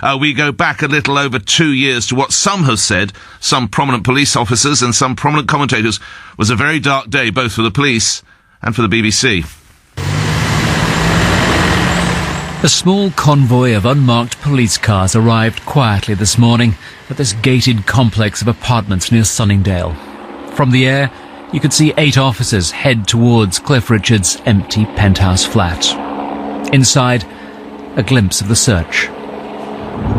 We go back a little over 2 years to what some have said, some prominent police officers and some prominent commentators, was a very dark day both for the police and for the BBC. A small convoy of unmarked police cars arrived quietly this morning at this gated complex of apartments near Sunningdale. From the air, you could see 8 officers head towards Cliff Richard's empty penthouse flat. Inside, a glimpse of the search.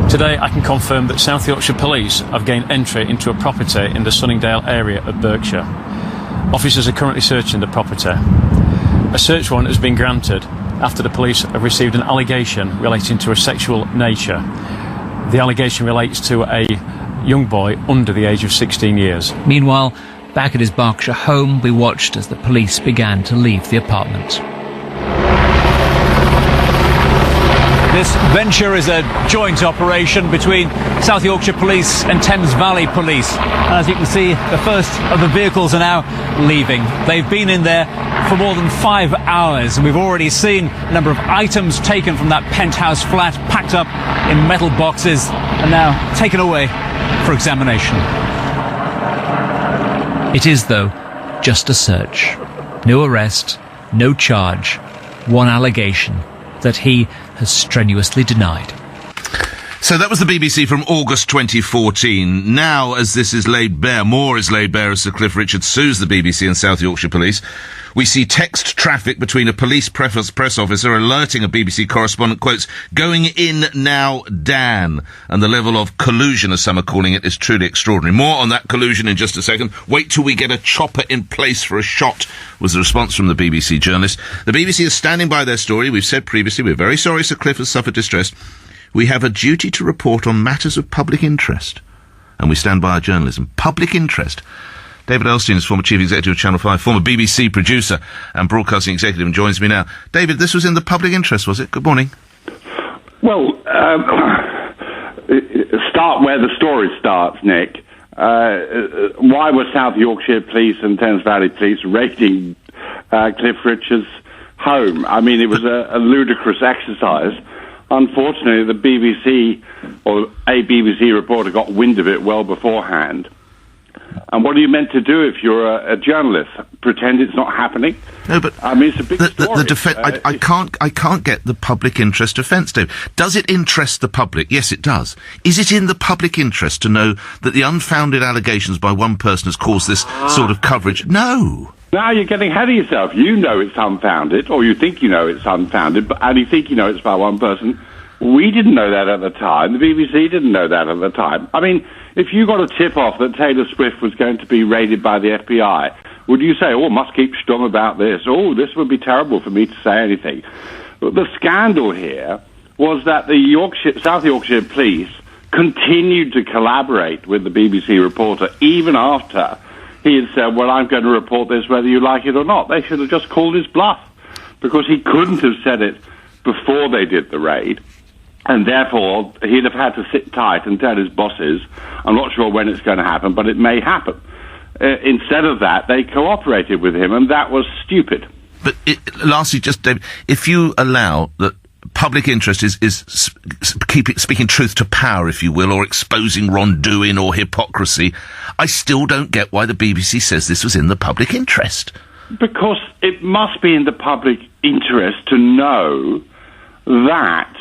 Today I can confirm that South Yorkshire Police have gained entry into a property in the Sunningdale area of Berkshire. Officers are currently searching the property. A search warrant has been granted after the police have received an allegation relating to a sexual nature. The allegation relates to a young boy under the age of 16 years. Meanwhile, back at his Berkshire home, we watched as the police began to leave the apartment. This venture is a joint operation between South Yorkshire Police and Thames Valley Police. As you can see, the first of the vehicles are now leaving. They've been in there for more than 5 hours, and we've already seen a number of items taken from that penthouse flat, packed up in metal boxes, and now taken away for examination. It is, though, just a search. No arrest, no charge, one allegation that he has strenuously denied. So that was the BBC from August 2014. Now, as this is laid bare, more is laid bare as Sir Cliff Richard sues the BBC and South Yorkshire Police. We see text traffic between a police press officer alerting a BBC correspondent, quotes, "Going in now, Dan." And the level of collusion, as some are calling it, is truly extraordinary. More on that collusion in just a second. Wait till we get a chopper in place for a shot, was the response from the BBC journalist. The BBC is standing by their story. We've said previously, we're very sorry Sir Cliff has suffered distress. We have a duty to report on matters of public interest. And we stand by our journalism. Public interest. David Elstein is former Chief Executive of Channel 5, former BBC producer and broadcasting executive, and joins me now. David, this was in the public interest, was it? Good morning. Well, start where the story starts, Nick. Why were South Yorkshire Police and Thames Valley Police raiding Cliff Richard's home? I mean, it was a ludicrous exercise. Unfortunately, the BBC, or a BBC reporter, got wind of it well beforehand. And what are you meant to do if you're a journalist? Pretend it's not happening? No, but I mean, it's a big story. I can't get the public interest defence, Dave. Does it interest the public? Yes, it does. Is it in the public interest to know that the unfounded allegations by one person has caused this sort of coverage? No. Now you're getting ahead of yourself. You know it's unfounded, or you think you know it's unfounded, and you think you know it's by one person. We didn't know that at the time. The BBC didn't know that at the time. I mean, if you got a tip-off that Taylor Swift was going to be raided by the FBI, would you say, oh, must keep stum about this? Oh, this would be terrible for me to say anything. But the scandal here was that the South Yorkshire Police continued to collaborate with the BBC reporter even after he had said, well, I'm going to report this whether you like it or not. They should have just called his bluff, because he couldn't have said it before they did the raid. And therefore, he'd have had to sit tight and tell his bosses, I'm not sure when it's going to happen, but it may happen. Instead of that, they cooperated with him, and that was stupid. But lastly, just, David, if you allow that public interest is speaking truth to power, if you will, or exposing wrongdoing or hypocrisy, I still don't get why the BBC says this was in the public interest. Because it must be in the public interest to know that...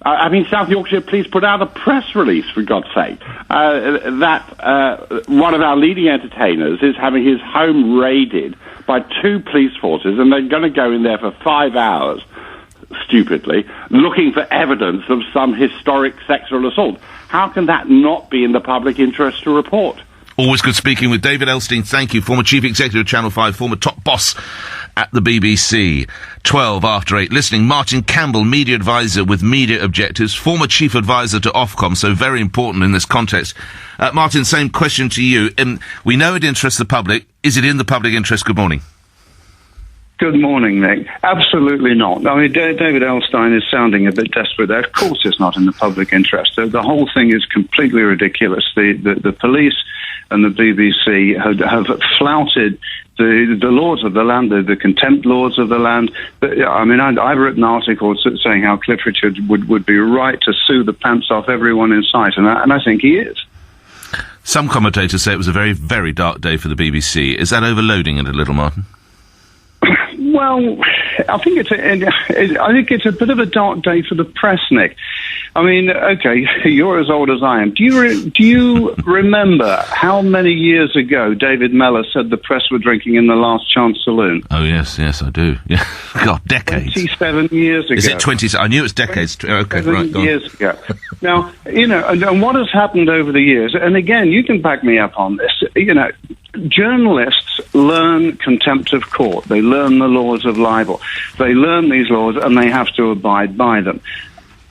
I mean, South Yorkshire Police put out a press release, for God's sake, that one of our leading entertainers is having his home raided by 2 police forces, and they're going to go in there for 5 hours, stupidly, looking for evidence of some historic sexual assault. How can that not be in the public interest to report? Always good speaking with David Elstein, thank you, former Chief Executive of Channel 5, former top boss at the BBC. 12 after 8. Listening, Martin Campbell, media advisor with media objectives, former chief advisor to Ofcom, so very important in this context. Martin, same question to you. We know it interests the public. Is it in the public interest? Good morning. Good morning, Nick. Absolutely not. I mean, David Elstein is sounding a bit desperate there. Of course it's not in the public interest. The whole thing is completely ridiculous. The police and the BBC have flouted the laws of the land, the contempt laws of the land. I mean, I've written articles saying how Cliff Richard would be right to sue the pants off everyone in sight, and I think he is. Some commentators say it was a very, very dark day for the BBC. Is that overloading it a little, Martin? Well, I think it's a bit of a dark day for the press, Nick. I mean, okay, you're as old as I am. Do you remember how many years ago David Mellor said the press were drinking in the Last Chance Saloon? Oh, yes, I do. Yeah. God, decades. 27 years ago. Is it 20? I knew it was decades. Okay, right, go on. Years ago. Now, and what has happened over the years, and again, you can back me up on this, journalists learn contempt of court. They learn the laws of libel. They learn these laws and they have to abide by them.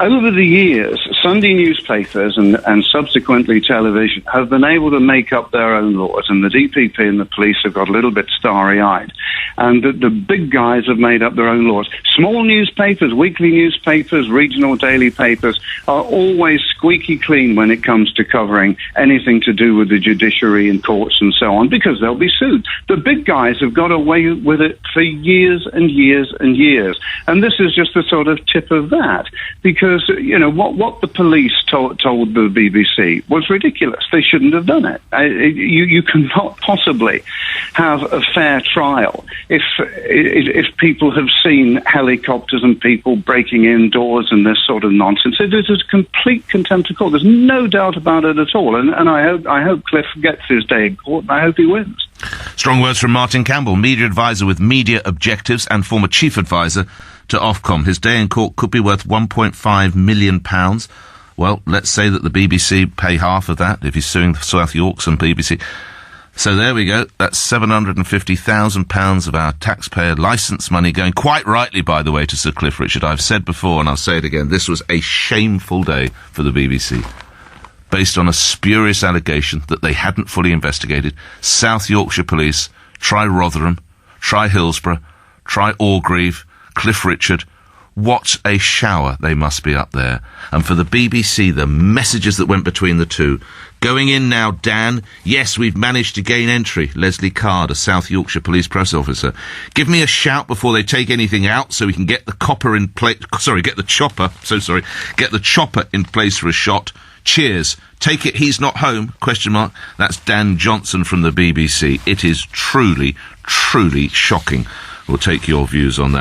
Over the years, Sunday newspapers and subsequently television have been able to make up their own laws, and the DPP and the police have got a little bit starry-eyed. And the big guys have made up their own laws. Small newspapers, weekly newspapers, regional daily papers are always squeaky clean when it comes to covering anything to do with the judiciary and courts and so on, because they'll be sued. The big guys have got away with it for years and years and years. And this is just the sort of tip of that, because what the police told the BBC was ridiculous. They shouldn't have done it. You cannot possibly have a fair trial if people have seen helicopters and people breaking in doors and this sort of nonsense. It is a complete contempt of court. There's no doubt about it at all. And I hope Cliff gets his day in court, and I hope he wins. Strong words from Martin Campbell, media advisor with Media Objectives and former chief advisor to Ofcom. His day in court could be worth £1.5 million. Well, let's say that the BBC pay half of that if he's suing South Yorks and BBC. So there we go. That's £750,000 of our taxpayer licence money going, quite rightly, by the way, to Sir Cliff Richard. I've said before, and I'll say it again, this was a shameful day for the BBC. Based on a spurious allegation that they hadn't fully investigated. South Yorkshire Police, try Rotherham, try Hillsborough, try Orgreave, Cliff Richard. What a shower they must be up there. And for the BBC, the messages that went between the two. Going in now, Dan. Yes, we've managed to gain entry. Leslie Card, a South Yorkshire Police press officer. Give me a shout before they take anything out so we can get the copper in place. Get the chopper. Get the chopper in place for a shot. Cheers. Take it he's not home? ? That's Dan Johnson from the BBC. It is truly, truly shocking. We'll take your views on that.